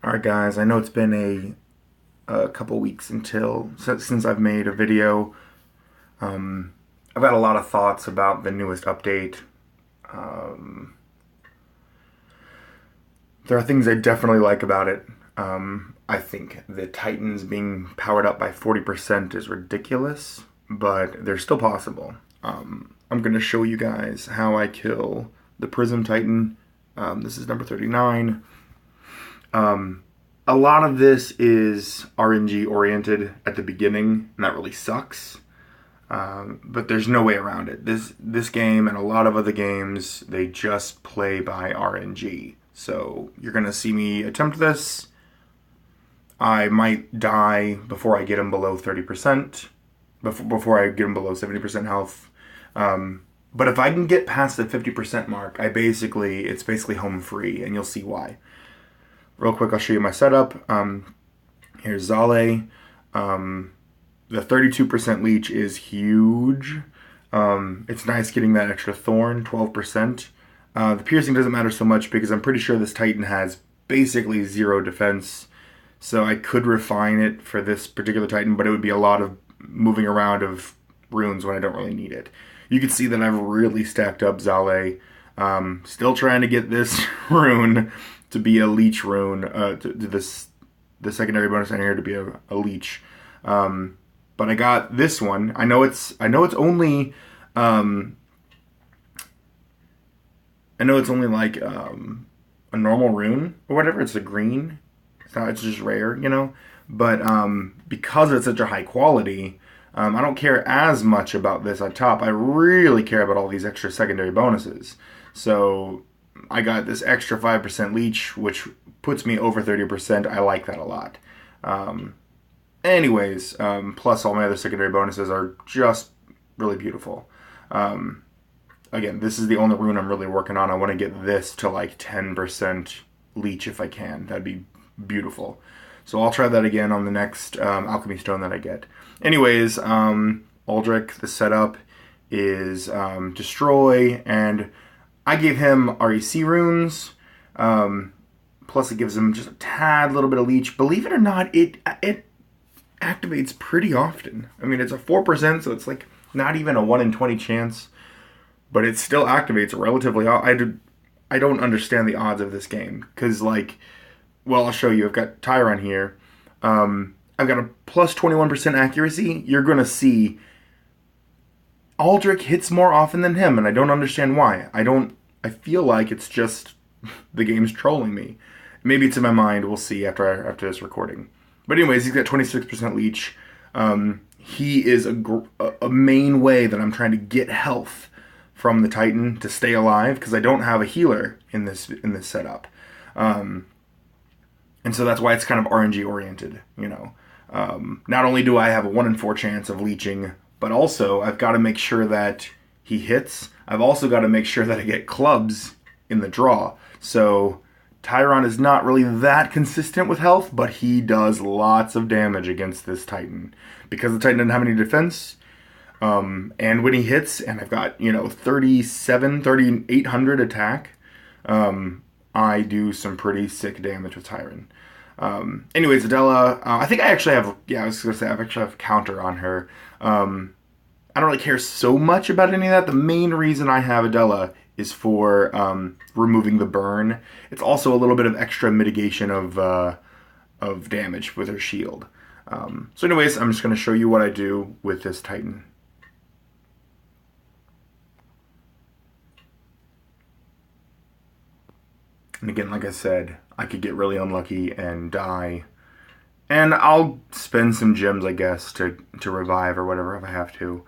Alright guys, I know it's been a couple weeks since I've made a video. I've had a lot of thoughts about the newest update. Um, there are things I definitely like about it. I think the Titans being powered up by 40% is ridiculous, but they're still possible. I'm going to show you guys how I kill the Prism Titan. This is number 39. A lot of this is RNG oriented at the beginning, and that really sucks. But there's no way around it. This game and a lot of other games, they just play by RNG. So you're gonna see me attempt this. I might die before I get him below 30%, before I get him below 70% health. But if I can get past the 50% mark, it's basically home free, and you'll see why. Real quick, I'll show you my setup. Here's Zale. The 32% leech is huge. It's nice getting that extra thorn, 12%. The piercing doesn't matter so much because I'm pretty sure this Titan has basically 0 defense. So I could refine it for this particular Titan, but it would be a lot of moving around of runes when I don't really need it. You can see that I've really stacked up Zale. Still trying to get this rune to be a leech rune, the secondary bonus down here to be a leech. But I got this one. I know it's only like a normal rune or whatever. It's a green. It's just rare, you know. But because it's such a high quality, I don't care as much about this at top. I really care about all these extra secondary bonuses. So I got this extra 5% leech, which puts me over 30%. I like that a lot. Plus all my other secondary bonuses are just really beautiful. Again, this is the only rune I'm really working on. I want to get this to like 10% leech if I can. That'd be beautiful. So I'll try that again on the next alchemy stone that I get. Anyways, Aldrich, the setup is destroy, and I gave him REC runes. Plus it gives him just a tad little bit of leech. Believe it or not, it activates pretty often. I mean, it's a 4%, so it's like not even a 1 in 20 chance, but it still activates relatively. I don't understand the odds of this game because, like, well, I'll show you. I've got Tyron here. I've got a plus 21% accuracy. You're gonna see Aldrich hits more often than him, and I don't understand why. I feel like it's just the game's trolling me. Maybe it's in my mind. We'll see after this recording. But anyways, he's got 26% leech. He is a main way that I'm trying to get health from the Titan to stay alive because I don't have a healer in this setup. And so that's why it's kind of RNG oriented, you know. Not only do I have a 1 in 4 chance of leeching, but also I've got to make sure that he hits. I've also got to make sure that I get clubs in the draw. So Tyron is not really that consistent with health, but he does lots of damage against this Titan. Because the Titan doesn't have any defense, and when he hits, and I've got, 3,800 attack, I do some pretty sick damage with Tyron. Anyways, Adela, I think I actually have, I was going to say, I actually have counter on her. I don't really care so much about any of that. The main reason I have Adela is for removing the burn. It's also a little bit of extra mitigation of damage with her shield. So anyways, I'm just going to show you what I do with this Titan. And again, like I said, I could get really unlucky and die. And I'll spend some gems, I guess, to revive or whatever if I have to.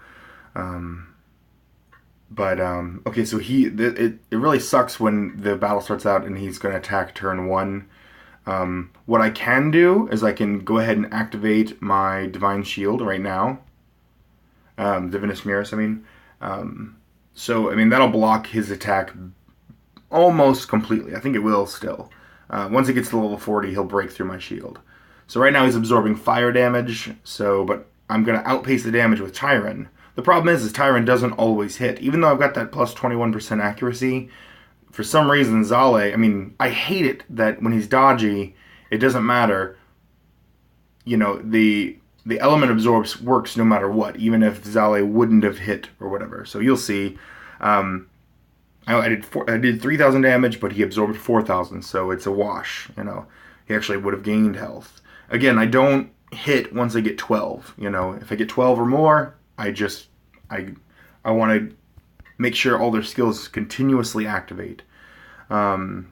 Okay, so it really sucks when the battle starts out and he's going to attack turn 1. What I can do is I can go ahead and activate my Divine Shield right now. Divinus Mirrors, I mean. That'll block his attack almost completely. I think it will still. Once it gets to level 40, he'll break through my shield. So right now he's absorbing fire damage, but I'm going to outpace the damage with Tyron. The problem is Tyron doesn't always hit. Even though I've got that plus 21% accuracy, for some reason Zale, I hate it that when he's dodgy, it doesn't matter. You know, the element absorbs works no matter what, even if Zale wouldn't have hit or whatever. So you'll see. I did 3,000 damage, but he absorbed 4,000, so it's a wash. You know, he actually would have gained health. Again, I don't hit once I get 12. You know, if I get 12 or more, I want to make sure all their skills continuously activate. The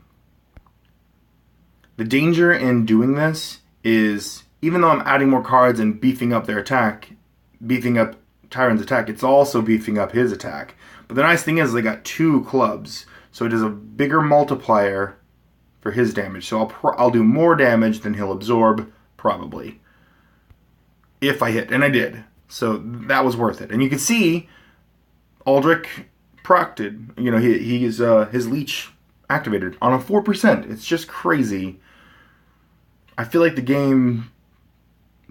danger in doing this is, even though I'm adding more cards and beefing up their attack, beefing up Tyron's attack, it's also beefing up his attack. But the nice thing is they got 2 clubs, so it does a bigger multiplier for his damage. So I'll do more damage than he'll absorb, probably, if I hit. And I did. So that was worth it. And you can see Aldrich procted. You know, his leech activated on a 4%. It's just crazy. I feel like the game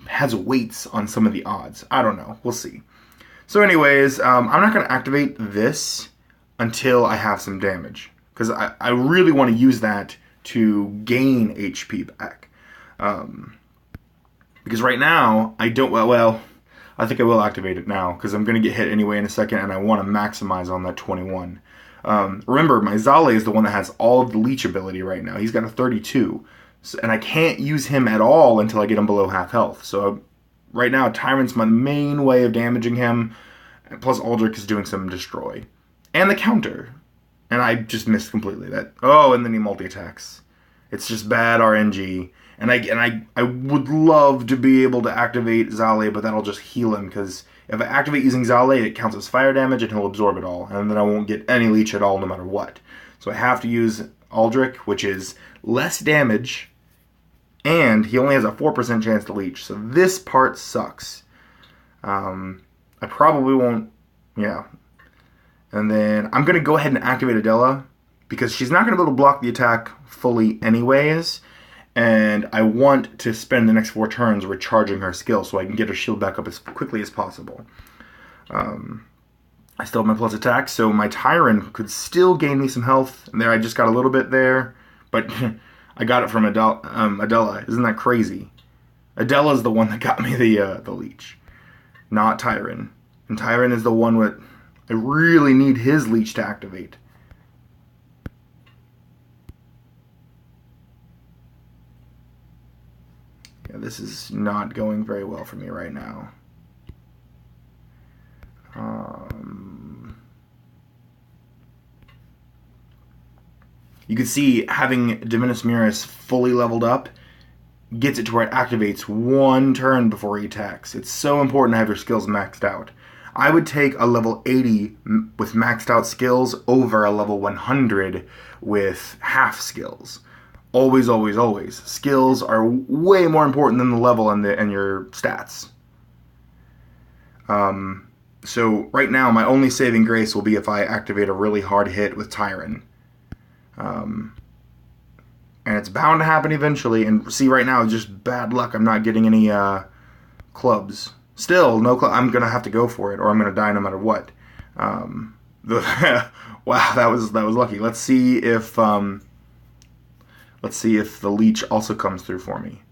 has weights on some of the odds. I don't know. We'll see. So anyways, I'm not going to activate this until I have some damage, because I really want to use that to gain HP back. Because right now, I don't... Well, I think I will activate it now, because I'm going to get hit anyway in a second, and I want to maximize on that 21. Remember, my Zale is the one that has all of the leech ability right now. He's got a 32. And I can't use him at all until I get him below half health. So right now, Tyrant's my main way of damaging him. Plus, Aldrich is doing some destroy. And the counter. And I just missed completely that. Oh, and then he multi-attacks. It's just bad RNG. And I would love to be able to activate Zale, but that'll just heal him. Because if I activate using Zale, it counts as fire damage and he'll absorb it all. And then I won't get any leech at all no matter what. So I have to use Aldrich, which is less damage. And he only has a 4% chance to leech. So this part sucks. I probably won't... Yeah. And then I'm going to go ahead and activate Adela, because she's not going to be able to block the attack fully anyways. And I want to spend the next 4 turns recharging her skill so I can get her shield back up as quickly as possible. I still have my plus attack, so my Tyrant could still gain me some health. And there I just got a little bit there. But... I got it from Adela. Isn't that crazy? Adela's the one that got me the leech, not Tyron. And Tyron is the one that I really need his leech to activate. Yeah, this is not going very well for me right now. You can see having Divinus Mirus fully leveled up gets it to where it activates 1 turn before he attacks. It's so important to have your skills maxed out. I would take a level 80 with maxed out skills over a level 100 with half skills. Always, always, always. Skills are way more important than the level and your stats. So right now, my only saving grace will be if I activate a really hard hit with Tyron. And it's bound to happen eventually. And see, right now, it's just bad luck. I'm not getting any clubs. Still, no club. I'm going to have to go for it, or I'm going to die no matter what. Wow, that was lucky. Let's see if the leech also comes through for me.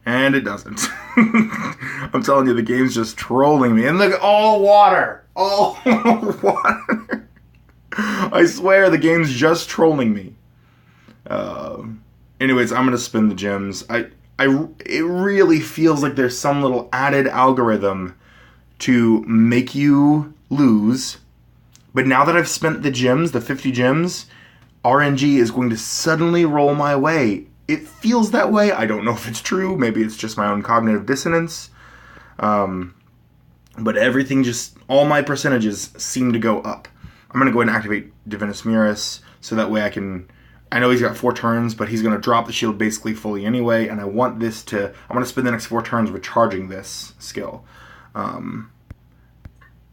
And it doesn't. I'm telling you, the game's just trolling me. And look, all water. All water. I swear, the game's just trolling me. Anyways, I'm going to spin the gems. It really feels like there's some little added algorithm to make you lose. But now that I've spent the gems, the 50 gems, RNG is going to suddenly roll my way. It feels that way. I don't know if it's true. Maybe it's just my own cognitive dissonance. But everything all my percentages seem to go up. I'm going to go ahead and activate Divinus Mirus, so that way I know he's got 4 turns, but he's going to drop the shield basically fully anyway, and I want to spend the next 4 turns recharging this skill. And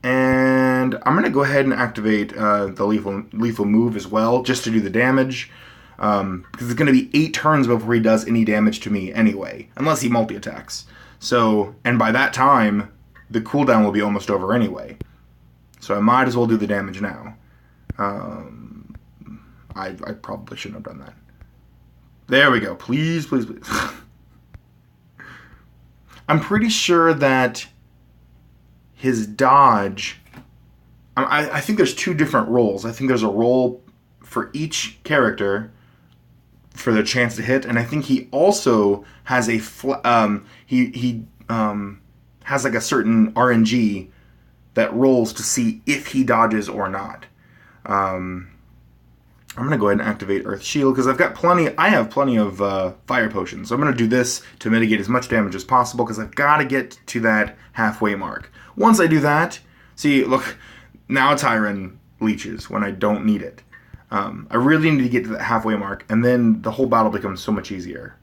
I'm going to go ahead and activate the lethal move as well, just to do the damage, because it's going to be 8 turns before he does any damage to me anyway, unless he multi-attacks. So, and by that time, the cooldown will be almost over anyway. So I might as well do the damage now. I probably shouldn't have done that. There we go. Please, please, please. I'm pretty sure that his dodge... I think there's two different roles. I think there's a role for each character for the chance to hit, and I think he also has a has like a certain RNG that rolls to see if he dodges or not. I'm gonna go ahead and activate Earth Shield because I have plenty of fire potions. So I'm gonna do this to mitigate as much damage as possible because I've got to get to that halfway mark. Once I do that, see, look, now Tyron leeches when I don't need it. I really need to get to that halfway mark, and then the whole battle becomes so much easier.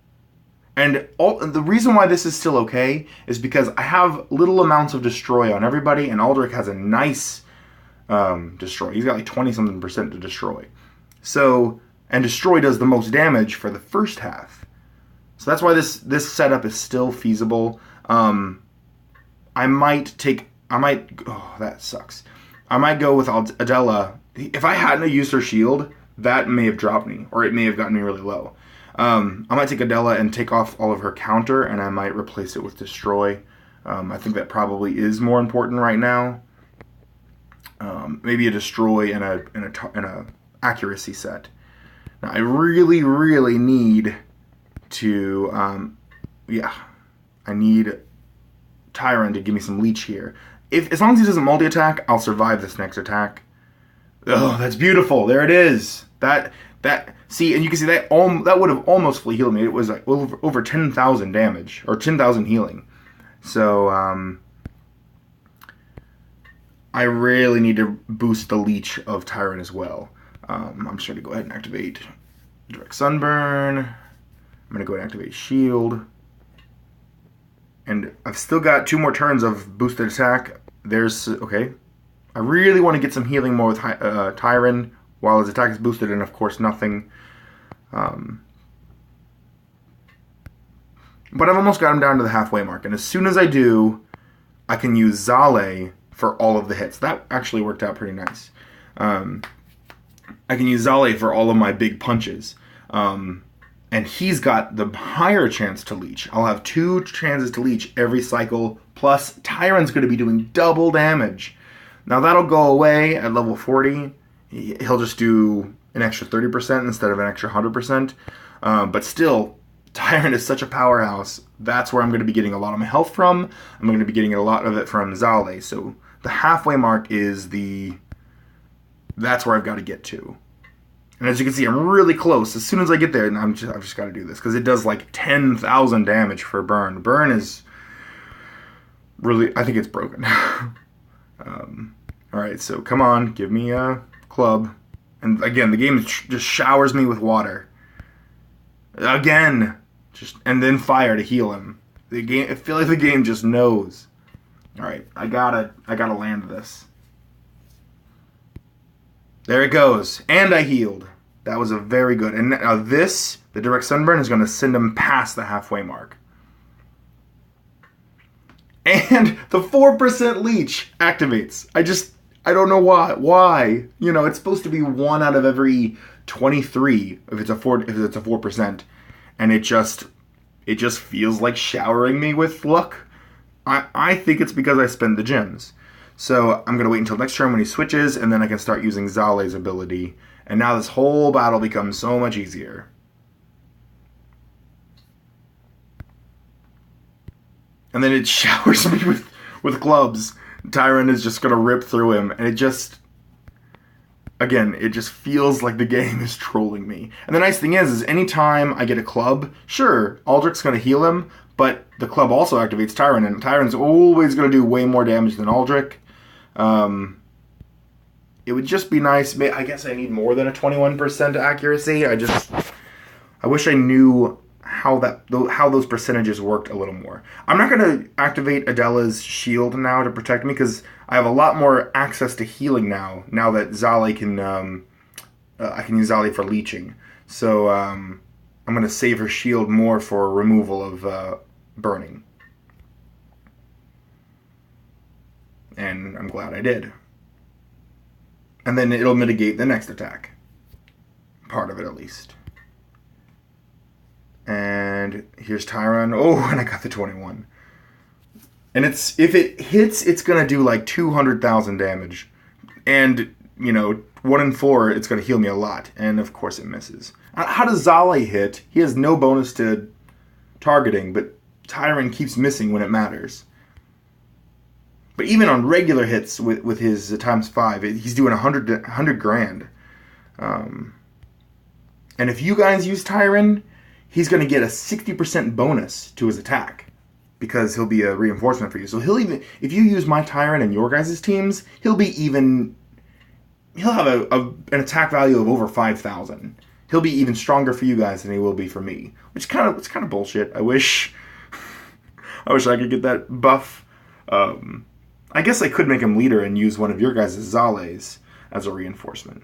And the reason why this is still okay is because I have little amounts of destroy on everybody, and Aldrich has a nice destroy. He's got like 20-something% to destroy. So, and destroy does the most damage for the first half. So that's why this setup is still feasible. Oh, that sucks. I might go with Adela. If I hadn't used her shield, that may have dropped me, or it may have gotten me really low. I might take Adela and take off all of her counter, and I might replace it with Destroy. I think that probably is more important right now. Maybe a Destroy and a accuracy set. Now I really, really need to, I need Tyron to give me some leech here. As long as he doesn't multi-attack, I'll survive this next attack. Oh, that's beautiful. There it is. See, and you can see that would have almost fully healed me. It was like over 10,000 damage, or 10,000 healing. So, I really need to boost the leech of Tyron as well. I'm just going to go ahead and activate Direct Sunburn. I'm going to go ahead and activate Shield. And I've still got 2 more turns of boosted attack. Okay. I really want to get some healing more with Tyron while his attack is boosted, and of course nothing. But I've almost got him down to the halfway mark, and as soon as I do, I can use Zale for all of the hits. That actually worked out pretty nice. I can use Zale for all of my big punches. And he's got the higher chance to leech. I'll have 2 chances to leech every cycle, plus Tyron's going to be doing double damage. Now that'll go away at level 40. He'll just do an extra 30% instead of an extra 100%. But still, Tyron is such a powerhouse. That's where I'm going to be getting a lot of my health from. I'm going to be getting a lot of it from Zale. So the halfway mark is that's where I've got to get to. And as you can see, I'm really close. As soon as I get there, and I've just got to do this because it does like 10,000 damage for Burn. Burn is really, I think it's broken. All right, so come on, give me a club. And again, the game just showers me with water. Again, and then fire to heal him. I feel like the game just knows. All right, I gotta land this. There it goes. And I healed. That was a very good. And now the Direct Sunburn, is going to send him past the halfway mark. And the 4% leech activates. I don't know why. Why? You know, it's supposed to be 1 out of every 23 if it's a 4%. And it just feels like showering me with luck. I think it's because I spend the gems. So I'm going to wait until next turn when he switches, and then I can start using Zale's ability. And now this whole battle becomes so much easier. And then it showers me with clubs. Tyron is just going to rip through him. And it just feels like the game is trolling me. And the nice thing is anytime I get a club, sure, Aldrich's going to heal him, but the club also activates Tyron, and Tyron's always going to do way more damage than Aldrich. It would just be nice. I guess I need more than a 21% accuracy. I wish I knew how those percentages worked a little more. I'm not going to activate Adela's shield now to protect me because I have a lot more access to healing now that Zale can, I can use Zale for leeching. So I'm going to save her shield more for removal of burning. And I'm glad I did. And then it'll mitigate the next attack. Part of it, at least. And here's Tyron. Oh, and I got the 21. And if it hits, it's gonna do like 200,000 damage, and 1 in 4, it's gonna heal me a lot. And of course, it misses. How does Zale hit? He has no bonus to targeting, but Tyron keeps missing when it matters. But even on regular hits with his ×5, he's doing 100 grand. And if you guys use Tyron, he's going to get a 60% bonus to his attack because he'll be a reinforcement for you. So if you use my Tyron in your guys' teams, he'll have an attack value of over 5,000. He'll be even stronger for you guys than he will be for me, which it's kind of bullshit. I wish I could get that buff. I guess I could make him leader and use one of your guys' Zales as a reinforcement.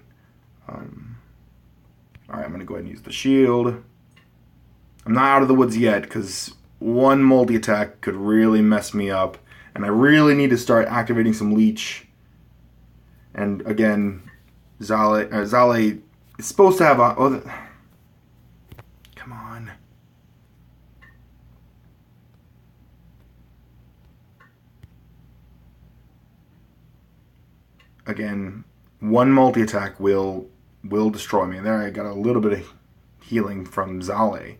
Alright, I'm going to go ahead and use the shield. I'm not out of the woods yet, because one multi-attack could really mess me up. And I really need to start activating some leech. And again, Zale is supposed to have a... come on. Again, one multi-attack will destroy me. There I got a little bit of healing from Zale.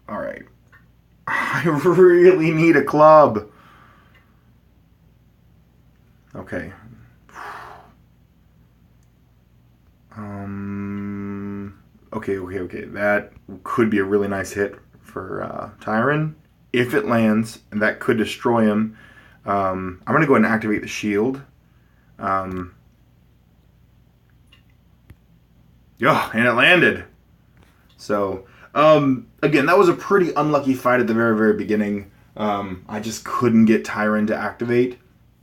Alright. I really need a club. Okay. Okay. That could be a really nice hit for Tyron. If it lands, and that could destroy him, I'm going to go ahead and activate the shield. Yeah, and it landed. So, again, that was a pretty unlucky fight at the very, very beginning. I just couldn't get Tyron to activate.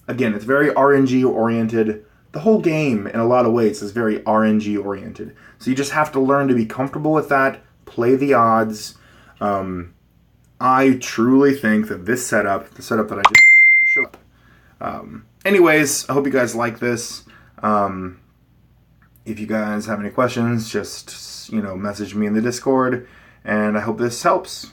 Again, it's very RNG-oriented. The whole game, in a lot of ways, is very RNG-oriented. So you just have to learn to be comfortable with that, play the odds. I truly think that this setup, the setup that I just showed up. Anyways, I hope you guys like this. If you guys have any questions, just, message me in the Discord. And I hope this helps.